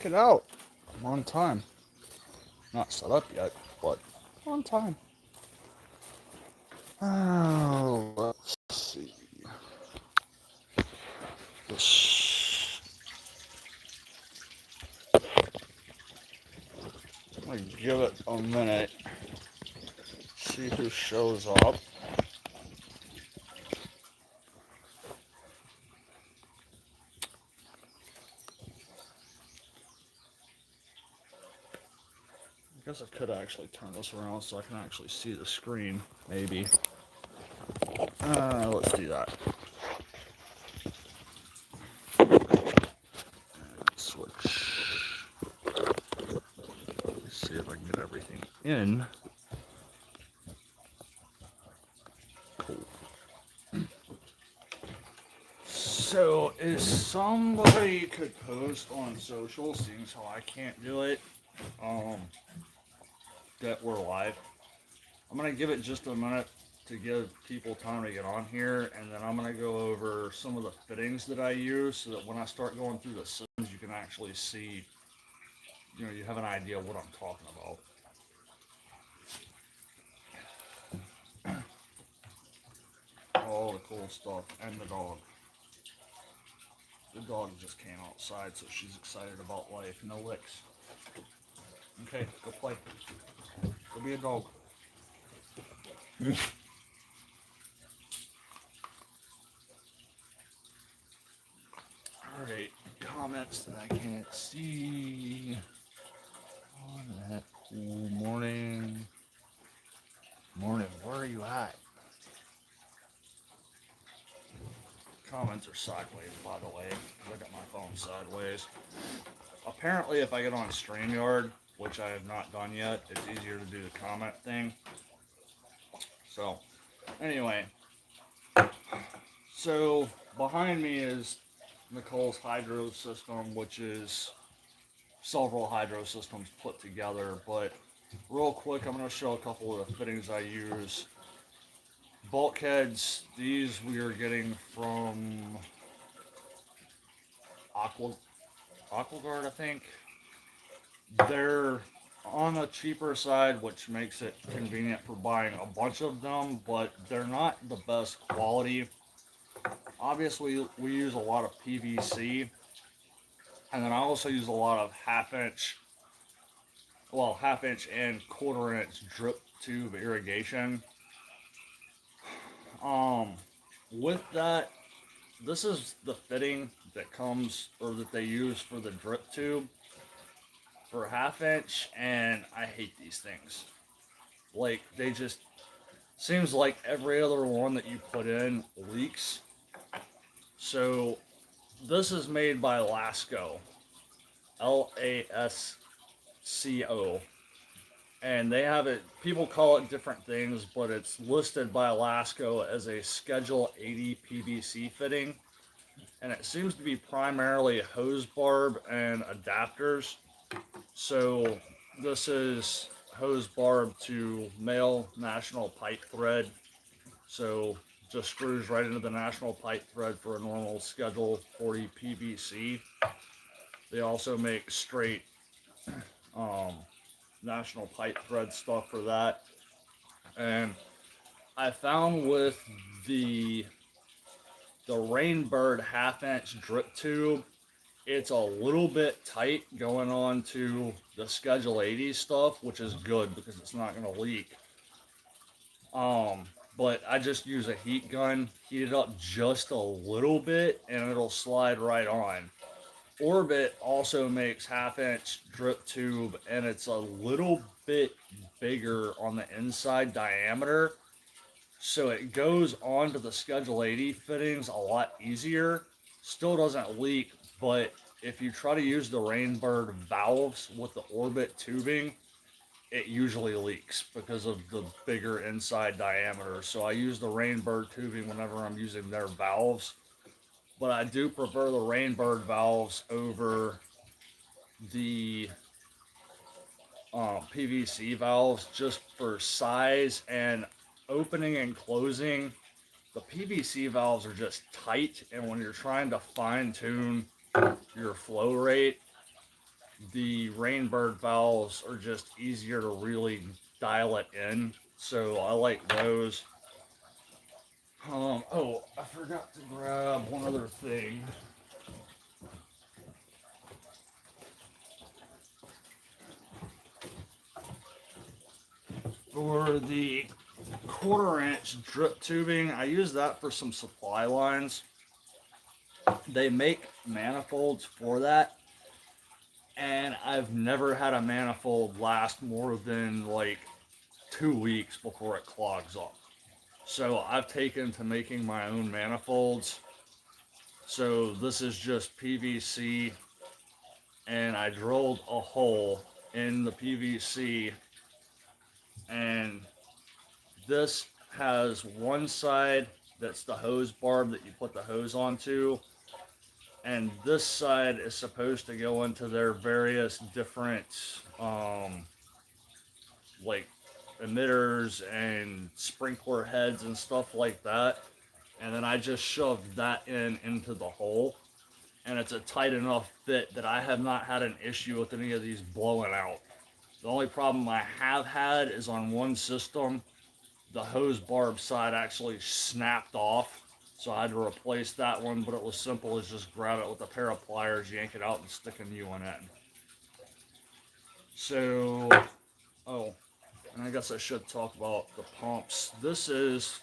it out. I'm on time. Not set up yet, but on time. Oh, let's see. This. I'm gonna give it a minute. See who shows up. I guess I could actually turn this around so I can actually see the screen, maybe. Let's do that. Switch. Let's see if I can get everything in. Cool. So, if somebody could post on social, seeing how I can't do it, that we're live. I'm gonna give it just a minute to give people time to get on here, and then I'm gonna go over some of the fittings that I use, so that when I start going through the systems, you can actually see, you have an idea what I'm talking about. All the cool stuff, and the dog. The dog just came outside, so she's excited about life. No licks. Okay, go play. Go be a dog. Alright, comments that I can't see. On that cool morning. Morning, where are you at? Comments are sideways, by the way. I got my phone sideways. Apparently, if I get on StreamYard, which I have not done yet, it's easier to do the comment thing. So, anyway. So, behind me is Nicole's hydro system, which is several hydro systems put together. But real quick, I'm going to show a couple of the fittings I use. Bulkheads, these we are getting from Aqua, I think. They're on the cheaper side, which makes it convenient for buying a bunch of them, but they're not the best quality. Obviously, we use a lot of PVC, and then I also use a lot of half-inch and quarter-inch drip tube irrigation. With that, this is the fitting that comes, or that they use for the drip tube for half-inch, and I hate these things. Like, they just, seems like every other one that you put in leaks. So, this is made by Lasco. Lasco. And they have it, people call it different things, but it's listed by Lasco as a Schedule 80 PVC fitting. And it seems to be primarily hose barb and adapters. So this is hose barb to male national pipe thread. So just screws right into the national pipe thread for a normal Schedule 40 PVC. They also make straight national pipe thread stuff for that. And I found with the Rainbird half-inch drip tube, it's a little bit tight going on to the Schedule 80 stuff, which is good because it's not going to leak. But I just use a heat gun, heat it up just a little bit, and it'll slide right on. Orbit also makes half-inch drip tube, and it's a little bit bigger on the inside diameter, so it goes onto the Schedule 80 fittings a lot easier. Still doesn't leak, but if you try to use the Rainbird valves with the Orbit tubing, it usually leaks because of the bigger inside diameter. So I use the Rainbird tubing whenever I'm using their valves. But I do prefer the Rainbird valves over the PVC valves just for size and opening and closing. The PVC valves are just tight, and when you're trying to fine tune your flow rate, the rainbird valves are just easier to really dial it in. So I like those. Oh, I forgot to grab one other thing. For the 1/4 inch drip tubing, I use that for some supply lines. They make manifolds for that, and I've never had a manifold last more than like 2 weeks before it clogs up. So I've taken to making my own manifolds. So this is just PVC, and I drilled a hole in the PVC, and this has one side that's the hose barb that you put the hose onto, and this side is supposed to go into their various different like emitters and sprinkler heads and stuff like that. And then I just shoved that into the hole, and it's a tight enough fit that I have not had an issue with any of these blowing out. The only problem I have had is on one system, the hose barb side actually snapped off, so I had to replace that one, but it was simple as just grab it with a pair of pliers, yank it out, and stick a new one in. So, oh, and I guess I should talk about the pumps. This is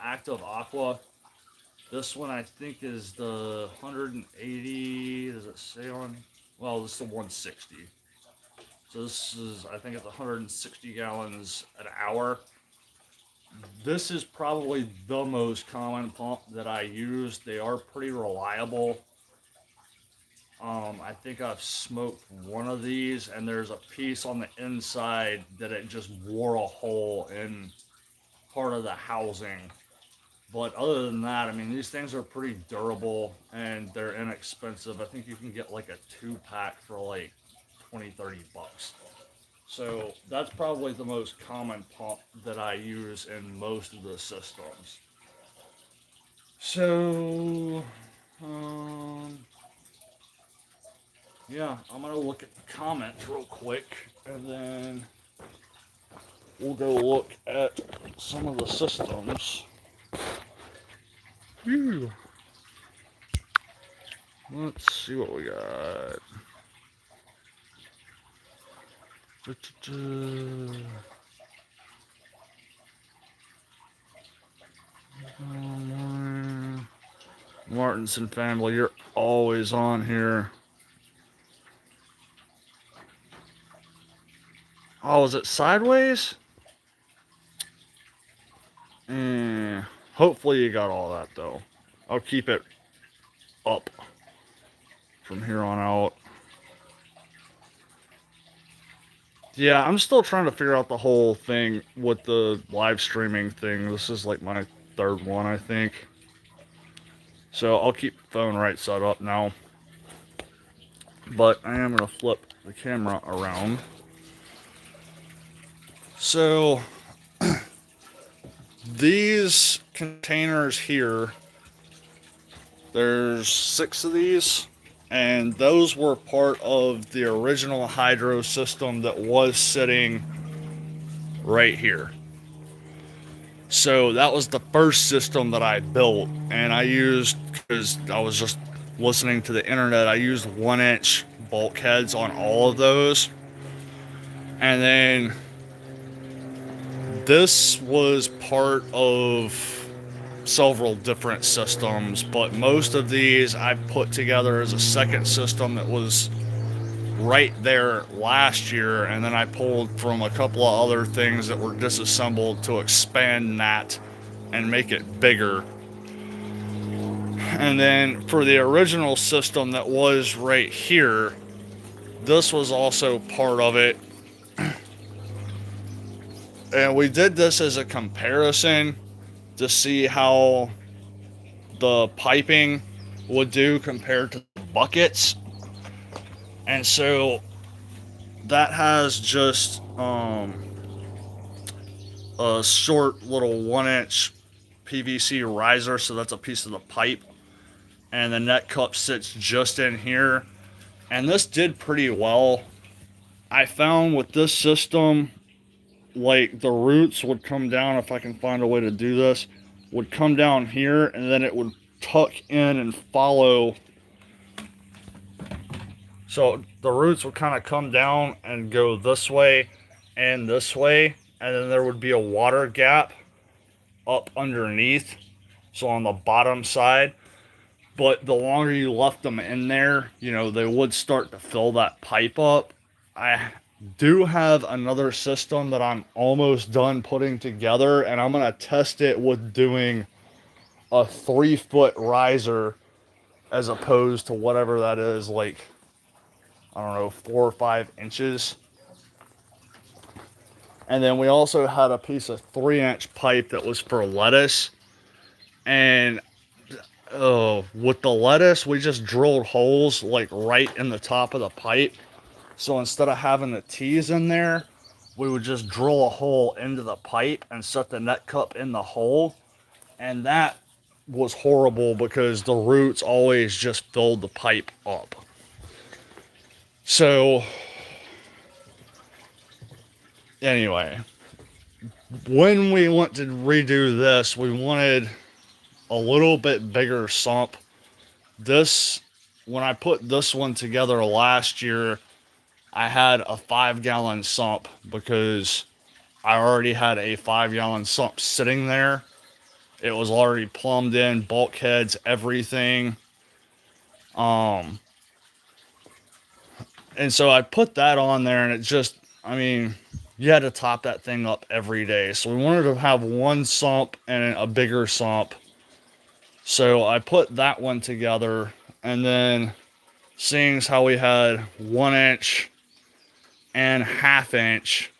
Active Aqua. This one I think is the 180. Does it say on? Well, this is the 160. So this is, I think it's 160 gallons an hour. This is probably the most common pump that I use. They are pretty reliable. I think I've smoked one of these, and there's a piece on the inside that it just wore a hole in part of the housing. But other than that, I mean, these things are pretty durable and they're inexpensive. I think you can get like a 2-pack for like 20-30 bucks. So that's probably the most common pump that I use in most of the systems. So, yeah, I'm gonna look at the comments real quick, and then we'll go look at some of the systems. Whew. Let's see what we got. Martinson family, you're always on here. Oh, is it sideways? Hopefully you got all that though. I'll keep it up from here on out. Yeah, I'm still trying to figure out the whole thing with the live streaming thing. This is like my 3rd one, I think. So I'll keep the phone right side up now. But I am going to flip the camera around. So these containers here, there's 6 of these, and those were part of the original hydro system that was sitting right here. So that was the first system that I built, and I used, because I was just listening to the internet, I used 1-inch bulkheads on all of those. And then this was part of several different systems, but most of these I put together as a second system that was right there last year, and then I pulled from a couple of other things that were disassembled to expand that and make it bigger. And then for the original system that was right here, this was also part of it. And we did this as a comparison to see how the piping would do compared to the buckets. And so that has just a short little 1-inch PVC riser, so that's a piece of the pipe, and the net cup sits just in here, And this did pretty well. I found with this system, like the roots would come down, if I can find a way to do this, would come down here and then it would tuck in and follow. So the roots would kind of come down and go this way and this way, and then there would be a water gap up underneath, so on the bottom side. But the longer you left them in there, you know, they would start to fill that pipe up. I do have another system that I'm almost done putting together, and I'm going to test it with doing a 3-foot riser as opposed to whatever that is, like, I don't know, 4 or 5 inches. And then we also had a piece of 3-inch pipe that was for lettuce. And with the lettuce, we just drilled holes like right in the top of the pipe. So instead of having the T's in there, we would just drill a hole into the pipe and set the net cup in the hole. And that was horrible because the roots always just filled the pipe up. So anyway, when we went to redo this, we wanted a little bit bigger sump. This, when I put this one together last year, I had a 5-gallon sump because I already had a 5-gallon sump sitting there. It was already plumbed in, bulkheads, everything. And so I put that on there, and it just, I mean, you had to top that thing up every day. So we wanted to have one sump and a bigger sump. So I put that one together, and then seeing as how we had 1 inch and 1/2 inch,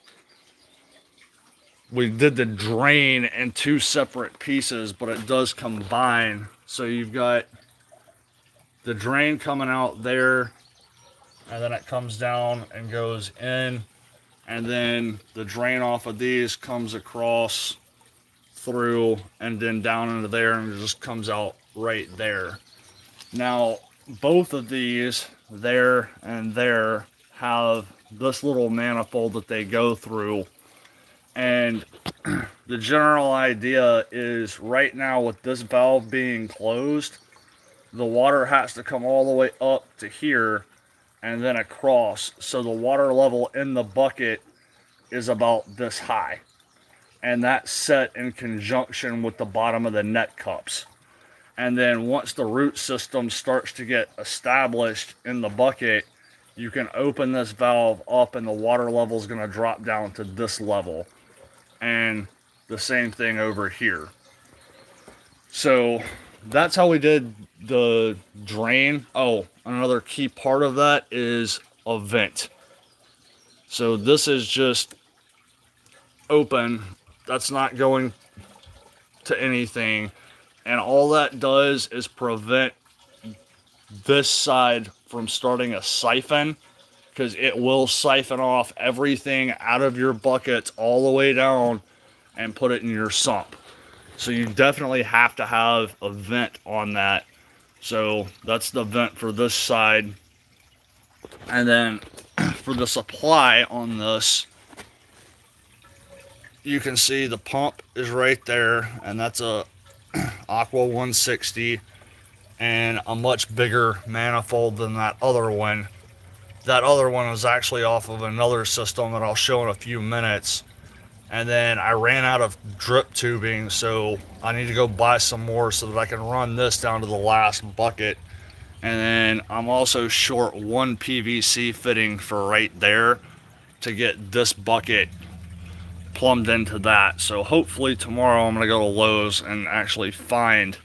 we did the drain in 2 separate pieces, but it does combine. So you've got the drain coming out there, and then it comes down and goes in, and then the drain off of these comes across through and then down into there, and it just comes out right there. Now both of these, there and there, have this little manifold that they go through, and the general idea is right now with this valve being closed, the water has to come all the way up to here and then across, so the water level in the bucket is about this high, and that's set in conjunction with the bottom of the net cups. And then once the root system starts to get established in the bucket, you can open this valve up and the water level is going to drop down to this level. And the same thing over here. So that's how we did the drain. Oh, another key part of that is a vent. So this is just open. That's not going to anything. And all that does is prevent this side from starting a siphon, because it will siphon off everything out of your buckets all the way down and put it in your sump. So you definitely have to have a vent on that. So that's the vent for this side. And then for the supply on this, you can see the pump is right there, and that's a Aqua 160 and a much bigger manifold than that other one. That other one was actually off of another system that I'll show in a few minutes. And then I ran out of drip tubing, so I need to go buy some more so that I can run this down to the last bucket. And then I'm also short 1 PVC fitting for right there to get this bucket plumbed into that. So hopefully tomorrow I'm gonna go to Lowe's and actually find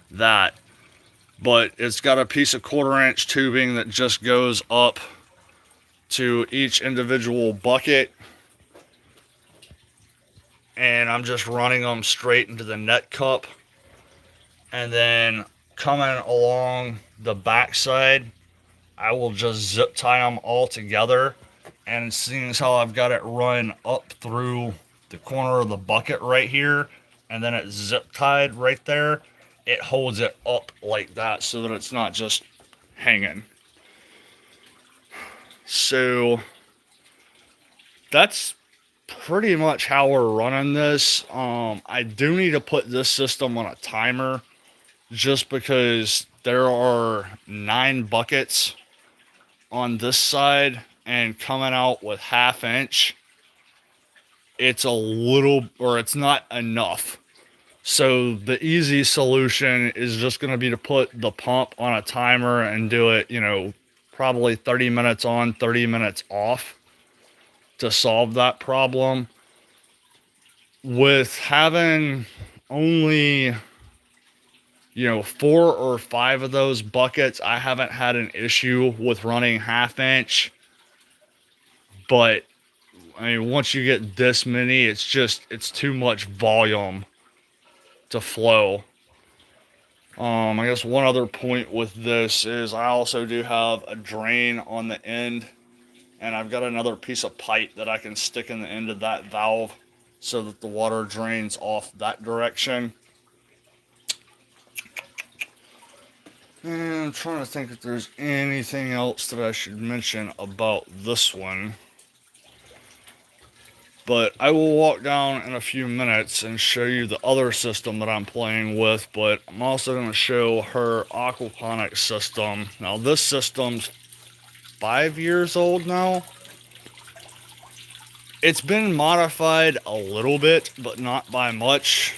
that. But it's got a piece of 1/4 inch tubing that just goes up to each individual bucket, and I'm just running them straight into the net cup. And then coming along the back side, I will just zip tie them all together. And seeing as how I've got it run up through the corner of the bucket right here, and then it's zip tied right there, it holds it up like that so that it's not just hanging. So that's pretty much how we're running this. I do need to put this system on a timer just because there are 9 buckets on this side, and coming out with 1/2 inch, it's a little, or it's not enough. So the easy solution is just going to be to put the pump on a timer and do it, you know, probably 30 minutes on, 30 minutes off to solve that problem. With having only, you know, 4 or 5 of those buckets, I haven't had an issue with running 1/2 inch. But I mean, once you get this many, it's too much volume to flow. I guess one other point with this is I also do have a drain on the end, and I've got another piece of pipe that I can stick in the end of that valve so that the water drains off that direction. And I'm trying to think if there's anything else that I should mention about this one. But I will walk down in a few minutes and show you the other system that I'm playing with. But I'm also going to show her Aquaponics system. Now this system's 5 years old now. It's been modified a little bit, but not by much.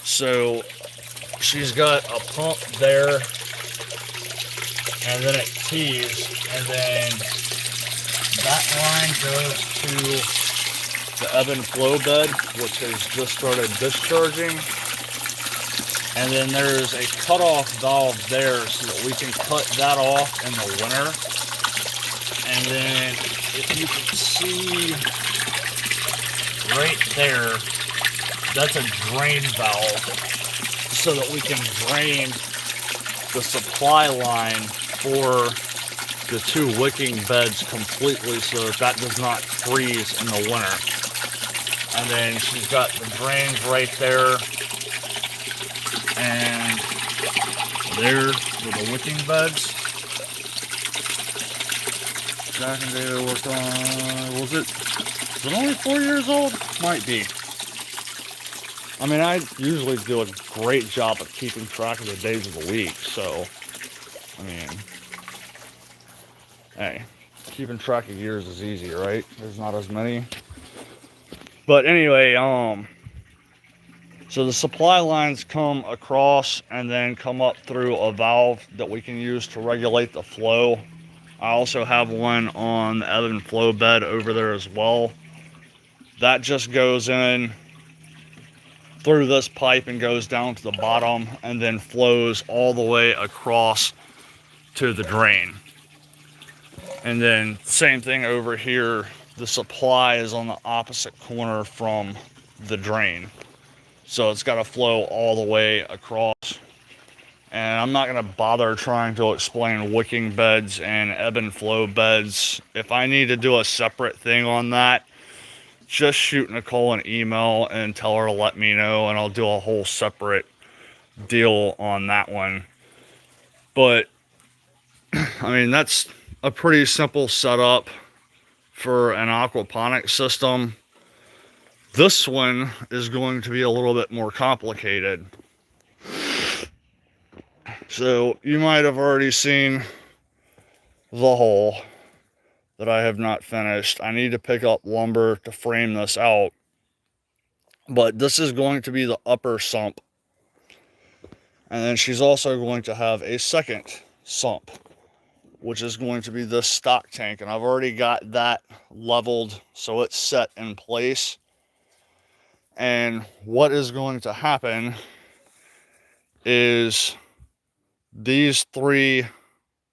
So she's got a pump there, and then it tees, and then that line goes to the ebb and flow bed, which has just started discharging. And then there's a cutoff valve there so that we can cut that off in the winter. And then if you can see right there, that's a drain valve so that we can drain the supply line for the 2 wicking beds completely so that does not freeze in the winter. And then she's got the drains right there, and there for the wicking beds. Jack and David worked on, was it only 4 years old? Might be. I mean, I usually do a great job of keeping track of the days of the week, so, I mean, hey, keeping track of years is easy, right? There's not as many. But anyway, so the supply lines come across and then come up through a valve that we can use to regulate the flow. I also have one on the ebb and flow bed over there as well. That just goes in through this pipe and goes down to the bottom and then flows all the way across to the drain. And then same thing over here, the supply is on the opposite corner from the drain. So it's got to flow all the way across. And I'm not going to bother trying to explain wicking beds and ebb and flow beds. If I need to do a separate thing on that, just shoot Nicole an email and tell her to let me know, and I'll do a whole separate deal on that one. But, I mean, that's a pretty simple setup for an aquaponics system. This one is going to be a little bit more complicated. So you might have already seen the hole that I have not finished. I need to pick up lumber to frame this out. But this is going to be the upper sump. And then she's also going to have a second sump, which is going to be this stock tank. And I've already got that leveled so it's set in place. And what is going to happen is these 3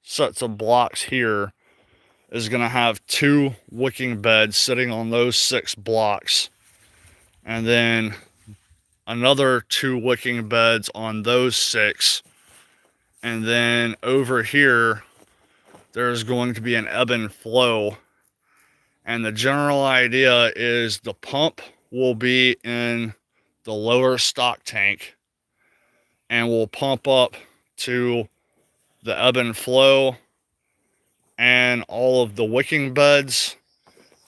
sets of blocks here is going to have 2 wicking beds sitting on those 6 blocks. And then another 2 wicking beds on those 6. And then over here, there's going to be an ebb and flow. And the general idea is the pump will be in the lower stock tank and will pump up to the ebb and flow. and all of the wicking beds,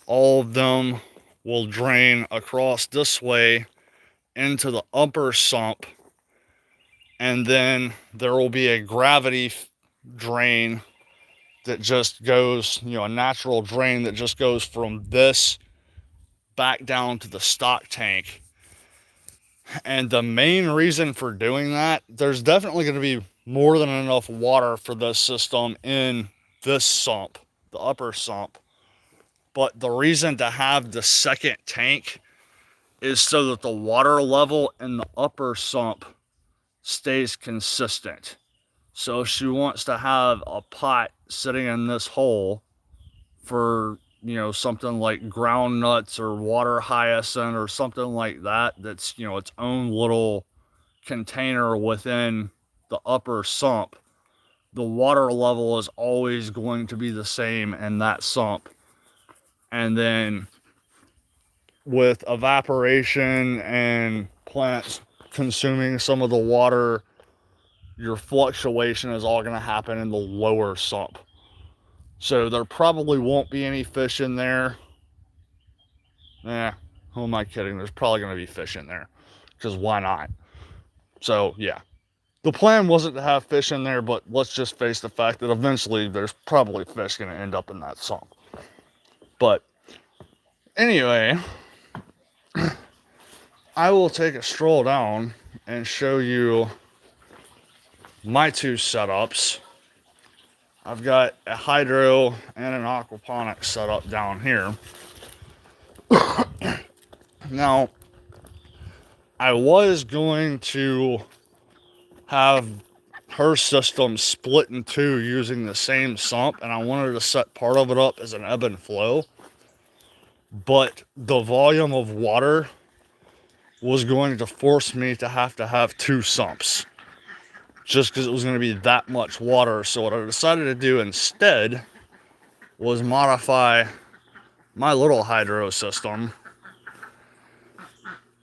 all of them will drain across this way into the upper sump, and then there will be a gravity drain that just goes, a natural drain that just goes from this back down to the stock tank. And the main reason for doing that, there's definitely going to be more than enough water for this system in this sump, the upper sump. But the reason to have the second tank is so that the water level in the upper sump stays consistent. So if she wants to have a pot sitting in this hole for, something like ground nuts or water hyacinth or something like that, that's, its own little container within the upper sump, the water level is always going to be the same in that sump. And then with evaporation and plants consuming some of the water, your fluctuation is all going to happen in the lower sump. So there probably won't be any fish in there. Who am I kidding? There's probably going to be fish in there, because why not? So yeah, the plan wasn't to have fish in there, but let's just face the fact that eventually there's probably fish going to end up in that sump. But anyway, I will take a stroll down and show you my two setups. I've got a hydro and an aquaponics setup down here. Now, I was going to have her system split in two using the same sump, and I wanted to set part of it up as an ebb and flow, but the volume of water was going to force me to have two sumps, just because it was going to be that much water. So what I decided to do instead was modify my little hydro system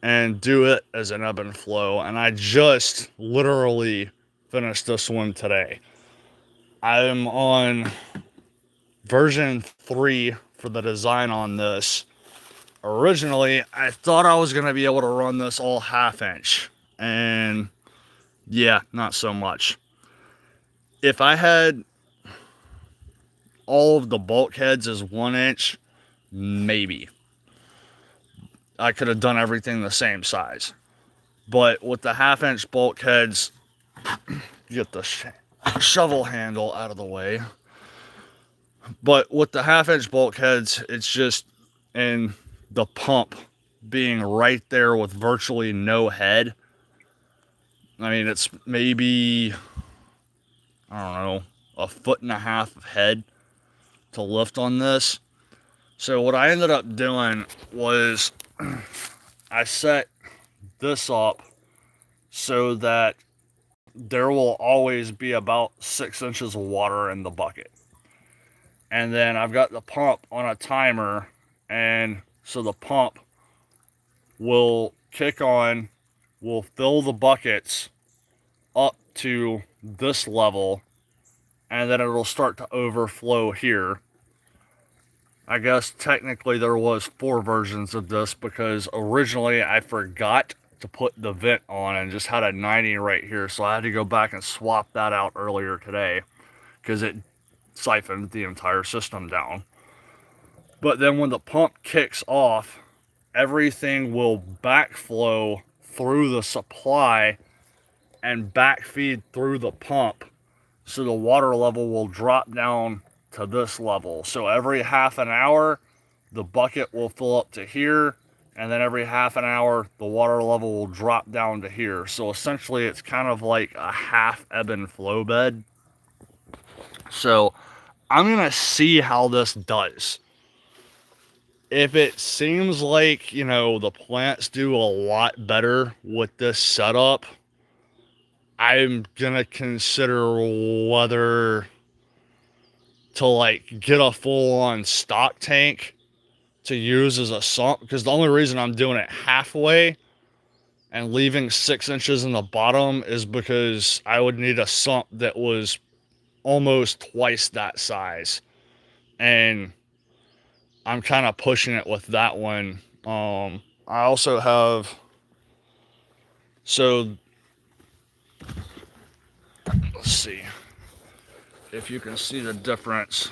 and do it as an ebb and flow. And I just literally finished this one today. I'm on version 3 for the design on this. Originally, I thought I was going to be able to run this all 1/2 inch, and yeah, not so much. If I had all of the bulkheads as 1 inch, maybe I could have done everything the same size. But with the 1/2 inch bulkheads, get the shovel handle out of the way. But with the 1/2 inch bulkheads, it's just, and the pump being right there with virtually no head. I mean, it's maybe, I don't know, 1.5 feet of head to lift on this. So what I ended up doing was I set this up so that there will always be about 6 inches of water in the bucket. And then I've got the pump on a timer, and so the pump will kick on, will fill the buckets up to this level, and then it'll start to overflow here. I guess technically there was 4 versions of this, because originally I forgot to put the vent on and just had a 90 right here, so I had to go back and swap that out earlier today because it siphoned the entire system down. But then when the pump kicks off, everything will backflow through the supply and backfeed through the pump, so the water level will drop down to this level. So every 1/2 hour the bucket will fill up to here, and then every 1/2 hour the water level will drop down to here. So essentially it's kind of like a half ebb and flow bed. So I'm gonna see how this does. If it seems like, the plants do a lot better with this setup, I'm gonna consider whether to get a full-on stock tank to use as a sump, because the only reason I'm doing it halfway and leaving 6 inches in the bottom is because I would need a sump that was almost twice that size. and I'm kind of pushing it with that one. I also have, so let's see if you can see the difference.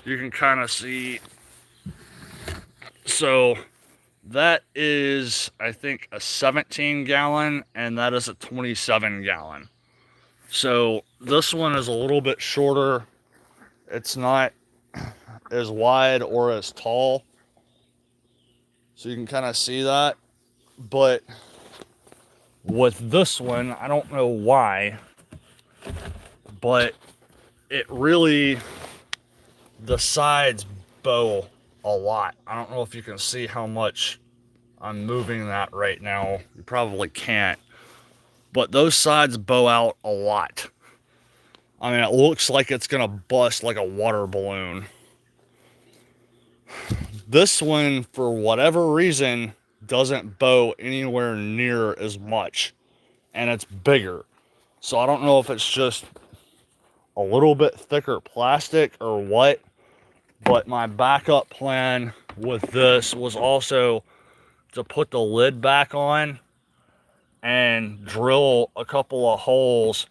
You can kind of see, so that is, I think, a 17 gallon, and that is a 27 gallon. So this one is a little bit shorter. It's not as wide or as tall. So you can kind of see that. But with this one, I don't know why, but it really, the sides bow a lot. I don't know if you can see how much I'm moving that right now. You probably can't. But those sides bow out a lot. I mean, it looks like it's gonna bust like a water balloon. This one, for whatever reason, doesn't bow anywhere near as much. And it's bigger. So I don't know if it's just a little bit thicker plastic or what. But my backup plan with this was also to put the lid back on and drill a couple of holes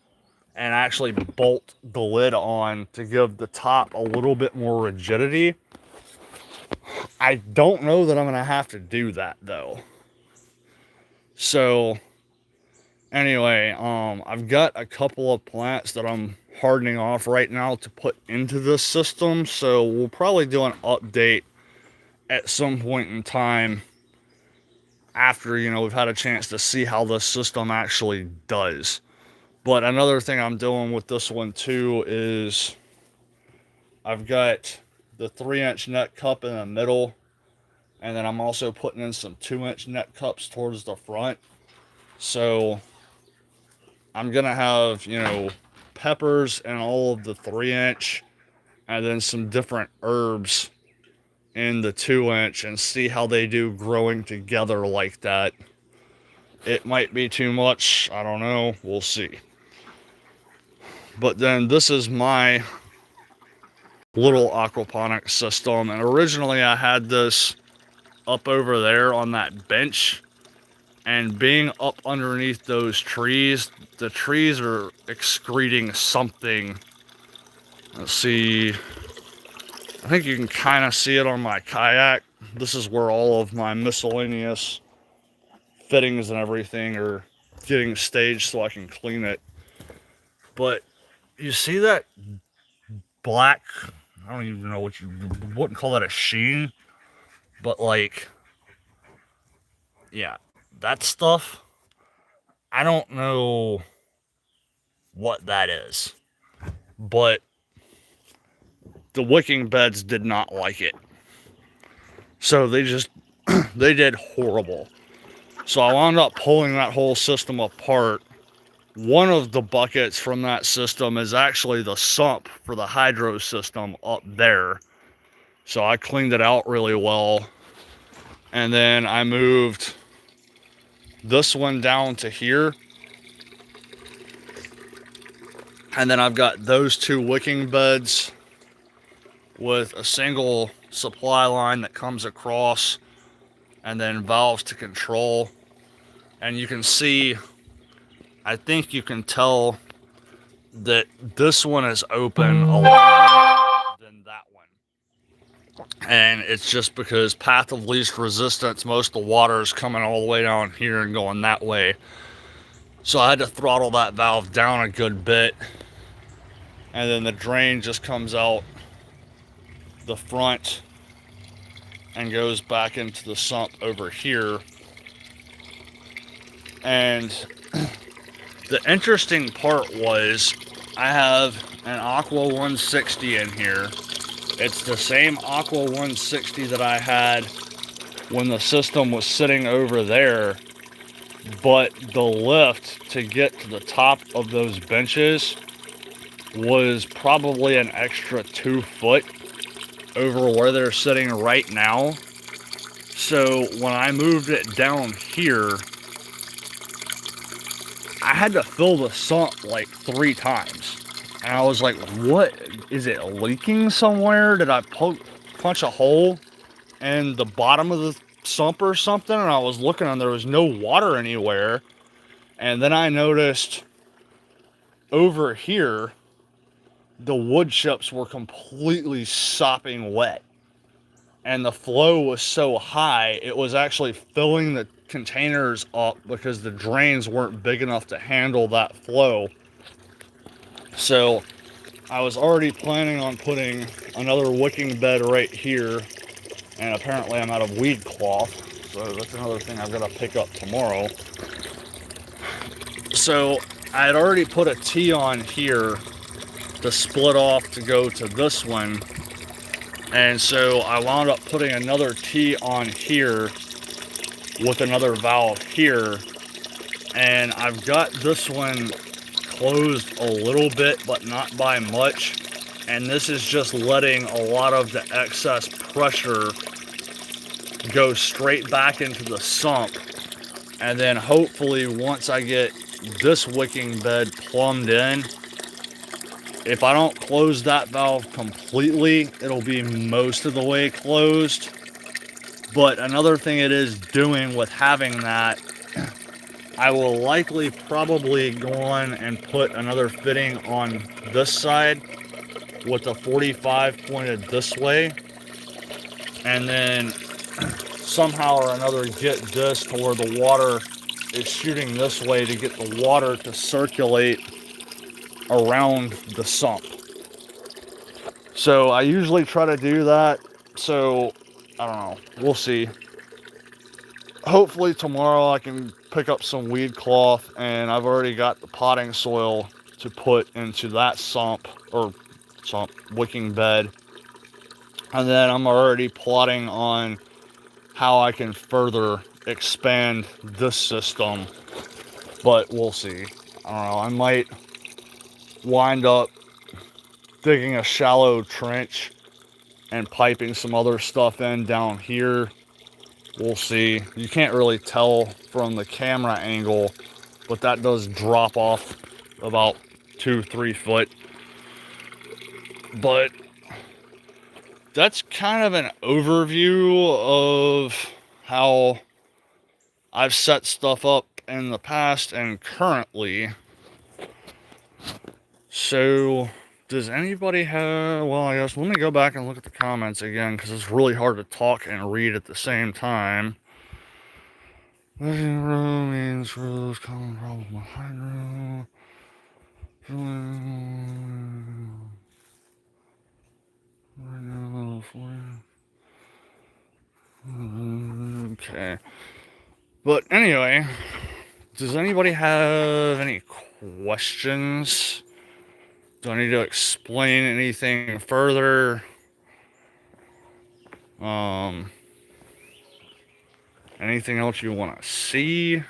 and actually bolt the lid on to give the top a little bit more rigidity. I don't know that I'm going to have to do that though. So anyway, I've got a couple of plants that I'm hardening off right now to put into this system. So we'll probably do an update at some point in time after, you know, we've had a chance to see how this system actually does. But another thing I'm doing with this one too is I've got the 3-inch net cup in the middle, and then I'm also putting in some 2-inch net cups towards the front. So I'm gonna have, you know, peppers and all of the 3-inch, and then some different herbs in the 2-inch, and see how they do growing together like that. It might be too much, I don't know, we'll see. But then this is my little aquaponics system, and originally I had this up over there on that bench, and being up underneath those trees, the trees are excreting something. Let's see, I think you can kind of see it on my kayak. This is where all of my miscellaneous fittings and everything are getting staged so I can clean it. But you see that black, I don't even know what you wouldn't call that a sheen, but like, yeah, that stuff, I don't know what that is, but the wicking beds did not like it. So they just, they did horrible. So I wound up pulling that whole system apart. One of the buckets from that system is actually the sump for the hydro system up there. So I cleaned it out really well. And then I moved this one down to here. And then I've got those 2 wicking beds with a single supply line that comes across, and then valves to control. And you can see, I think you can tell that this one is open a lot than that one. And it's just because path of least resistance, most of the water is coming all the way down here and going that way. So I had to throttle that valve down a good bit. And then the drain just comes out the front and goes back into the sump over here. And the interesting part was I have an Aqua 160 in here. It's the same Aqua 160 that I had when the system was sitting over there, but the lift to get to the top of those benches was probably an extra 2 foot over where they're sitting right now. So when I moved it down here, I had to fill the sump like 3 times. And I was like, what? Is it leaking somewhere? Did I punch a hole in the bottom of the sump or something? And I was looking and there was no water anywhere. And then I noticed over here, the wood chips were completely sopping wet. And the flow was so high, it was actually filling the containers up because the drains weren't big enough to handle that flow. So I was already planning on putting another wicking bed right here, and apparently I'm out of weed cloth, so that's another thing I've got to pick up tomorrow. So I had already put a T on here to split off to go to this one, and so I wound up putting another T on here with another valve here, and I've got this one closed a little bit, but not by much, and this is just letting a lot of the excess pressure go straight back into the sump. And then hopefully once I get this wicking bed plumbed in, if I don't close that valve completely, it'll be most of the way closed. But another thing it is doing with having that, I will likely probably go on and put another fitting on this side with the 45 pointed this way, and then somehow or another get this to where the water is shooting this way to get the water to circulate around the sump. So I usually try to do that. So I don't know, we'll see. Hopefully tomorrow I can pick up some weed cloth, and I've already got the potting soil to put into that sump wicking bed. And then I'm already plotting on how I can further expand this system, but we'll see. I don't know, I might wind up digging a shallow trench and piping some other stuff in down here. We'll see. You can't really tell from the camera angle, but that does drop off about 2-3 foot. But that's kind of an overview of how I've set stuff up in the past and currently. So does anybody have, well, I guess let me go back and look at the comments again, because it's really hard to talk and read at the same time. Living room means rules, common problem with hydro. Okay. But anyway, does anybody have any questions? Do I need to explain anything further? Anything else you want to see?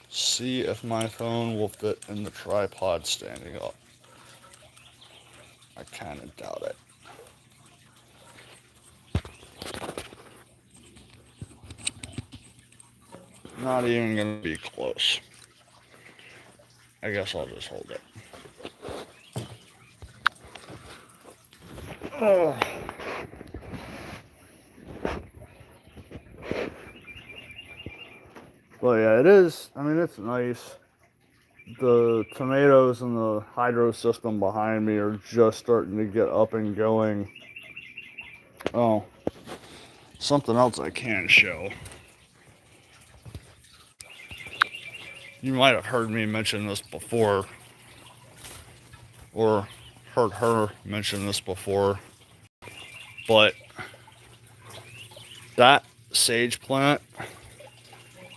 See if my phone will fit in the tripod standing up. I kind of doubt it. Not even gonna be close. I guess I'll just hold it. Oh. But yeah, it is. I mean, it's nice. The tomatoes and the hydro system behind me are just starting to get up and going. Oh, something else I can show. You might have heard me mention this before, or heard her mention this before, but that sage plant,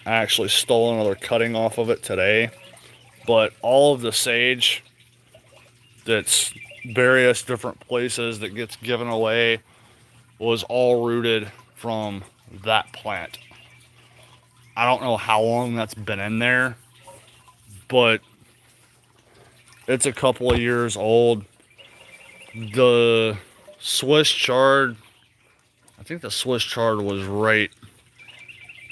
I actually stole another cutting off of it today, but all of the sage that's various different places that gets given away was all rooted from that plant. I don't know how long that's been in there, but it's a couple of years old. The Swiss chard, I think the Swiss chard was right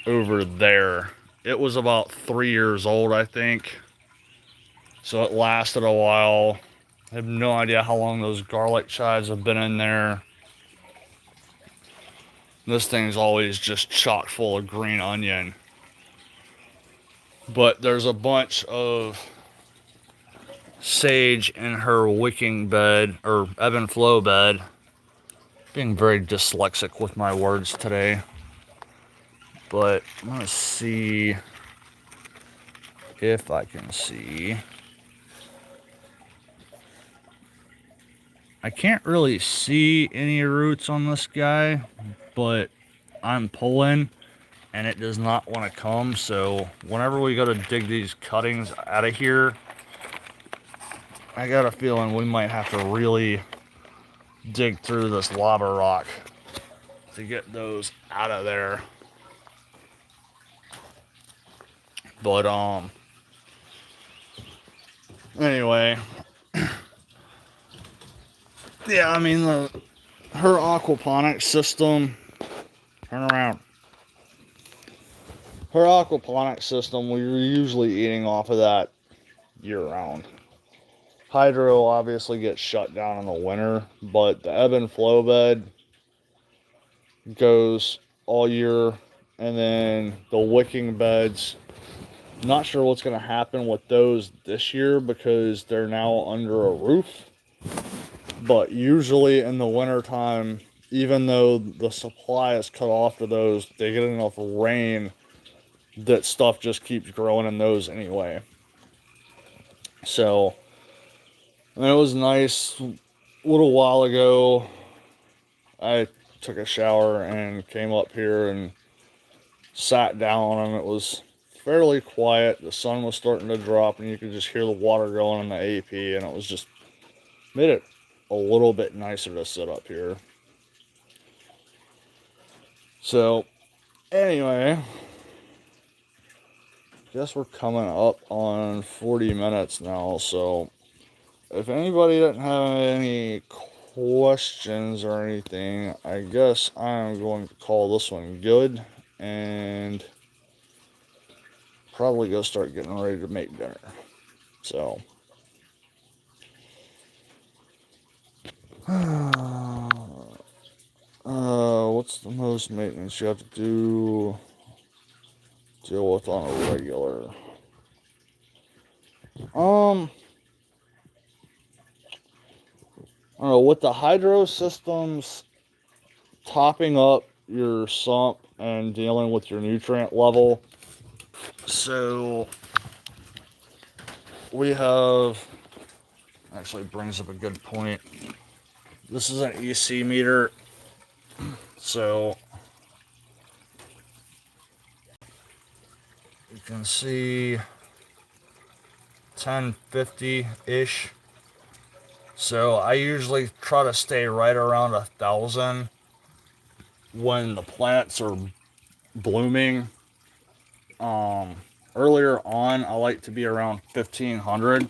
over there. It was about 3 years old, I think. So it lasted a while. I have no idea how long those garlic chives have been in there. This thing's always just chock full of green onion. But there's a bunch of sage in her wicking bed, or ebb and flow bed. Being very dyslexic with my words today. But I'm gonna see if I can see. I can't really see any roots on this guy, but I'm pulling and it does not want to come. So whenever we go to dig these cuttings out of here, I got a feeling we might have to really dig through this lava rock to get those out of there. But anyway, yeah, I mean her aquaponics system. Turn around. Her aquaponics system, we're usually eating off of that year round. Hydro obviously gets shut down in the winter, but the ebb and flow bed goes all year, and then the wicking beds, not sure what's going to happen with those this year because they're now under a roof. But usually in the wintertime, even though the supply is cut off to those, they get enough rain that stuff just keeps growing in those anyway. So, and it was nice. A little while ago, I took a shower and came up here and sat down, and it was fairly quiet. The sun was starting to drop, and you could just hear the water going in the AP, and it was just made it a little bit nicer to sit up here. So, anyway, guess we're coming up on 40 minutes now, so if anybody doesn't have any questions or anything, I guess I'm going to call this one good and probably go start getting ready to make dinner. So, what's the most maintenance you have to deal with on a regular? I don't know, with the hydro systems, topping up your sump and dealing with your nutrient level. So we have, actually brings up a good point. This is an EC meter. So you can see 1050-ish. So I usually try to stay right around 1,000 when the plants are blooming. Earlier on, I like to be around 1,500.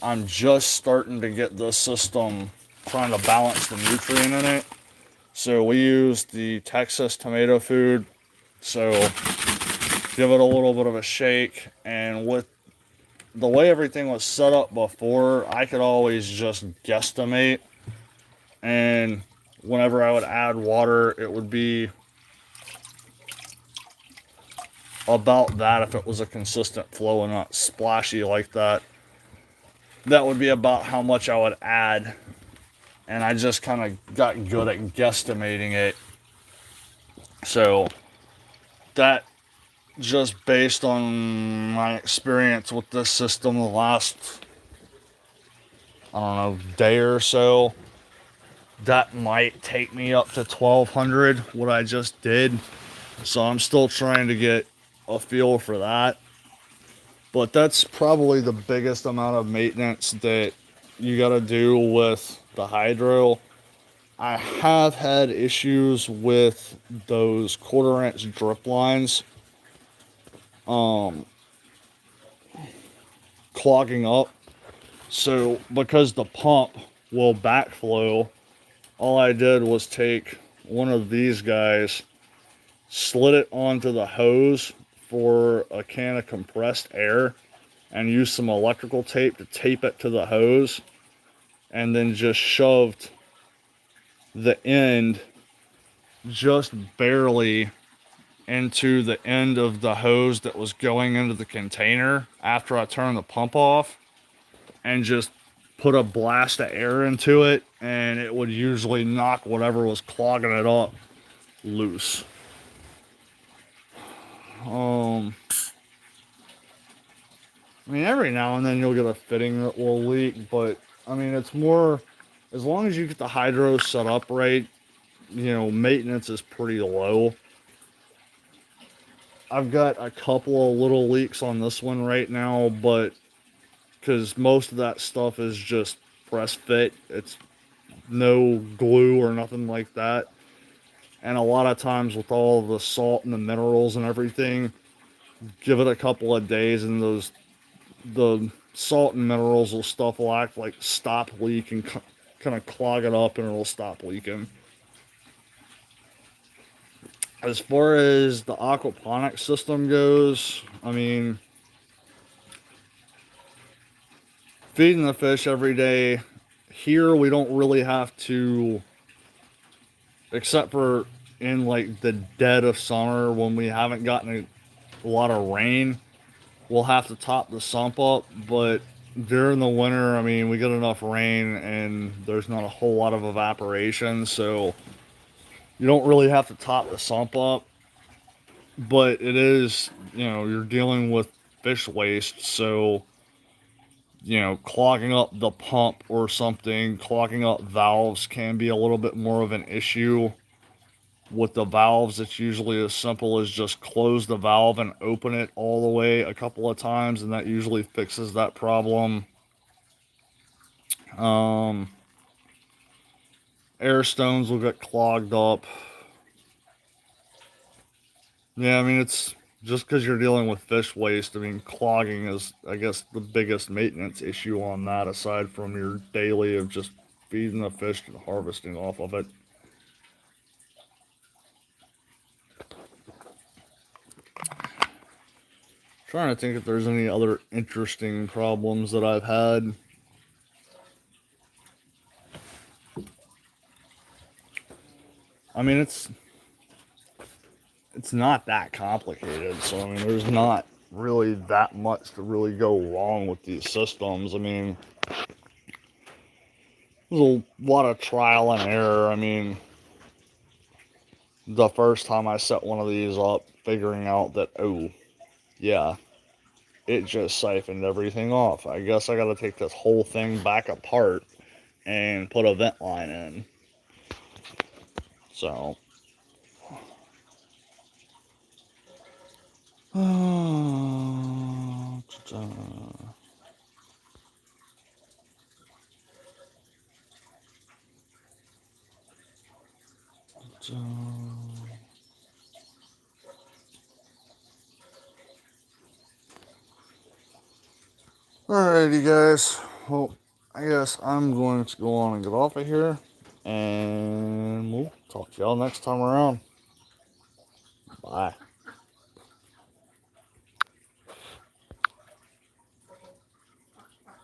I'm just starting to get this system trying to balance the nutrient in it. So we use the Texas tomato food. So give it a little bit of a shake, and with the way everything was set up before, I could always just guesstimate, and whenever I would add water, it would be about that. If it was a consistent flow and not splashy like that, that would be about how much I would add, and I just kind of got good at guesstimating it. So that, just based on my experience with this system the last, I don't know, day or so, that might take me up to 1,200, what I just did. So I'm still trying to get a feel for that. But that's probably the biggest amount of maintenance that you got to do with the hydro. I have had issues with those 1/4-inch drip lines clogging up. So because the pump will backflow, all I did was take one of these guys, slid it onto the hose for a can of compressed air, and used some electrical tape to tape it to the hose, and then just shoved the end just barely into the end of the hose that was going into the container after I turned the pump off, and just put a blast of air into it, and it would usually knock whatever was clogging it up loose. I mean, every now and then you'll get a fitting that will leak, but I mean, it's more, as long as you get the hydro set up right, you know, maintenance is pretty low. I've got a couple of little leaks on this one right now, but because most of that stuff is just press fit, it's no glue or nothing like that. And a lot of times with all the salt and the minerals and everything, give it a couple of days and the salt and minerals will act like stop leak and kind of clog it up, and it'll stop leaking. As far as the aquaponics system goes, I mean, feeding the fish every day, here we don't really have to, except for in like the dead of summer when we haven't gotten a lot of rain, we'll have to top the sump up. But during the winter, I mean, we get enough rain and there's not a whole lot of evaporation, so you don't really have to top the sump up. But it is, you know, you're dealing with fish waste, so, you know, clogging up the pump or something, clogging up valves can be a little bit more of an issue. With the valves, it's usually as simple as just close the valve and open it all the way a couple of times, and that usually fixes that problem. Air stones will get clogged up. Yeah, I mean, it's just because you're dealing with fish waste. I mean, clogging is, I guess, the biggest maintenance issue on that, aside from your daily of just feeding the fish and harvesting off of it. Trying to think if there's any other interesting problems that I've had. I mean, it's not that complicated, so I mean, there's not really that much to really go wrong with these systems. I mean, there's a lot of trial and error. I mean, the first time I set one of these up, figuring out that, oh, yeah, it just siphoned everything off. I guess I gotta take this whole thing back apart and put a vent line in. So, alrighty, guys. Well, I guess I'm going to go on and get off of here, and we'll talk to y'all next time around. Bye.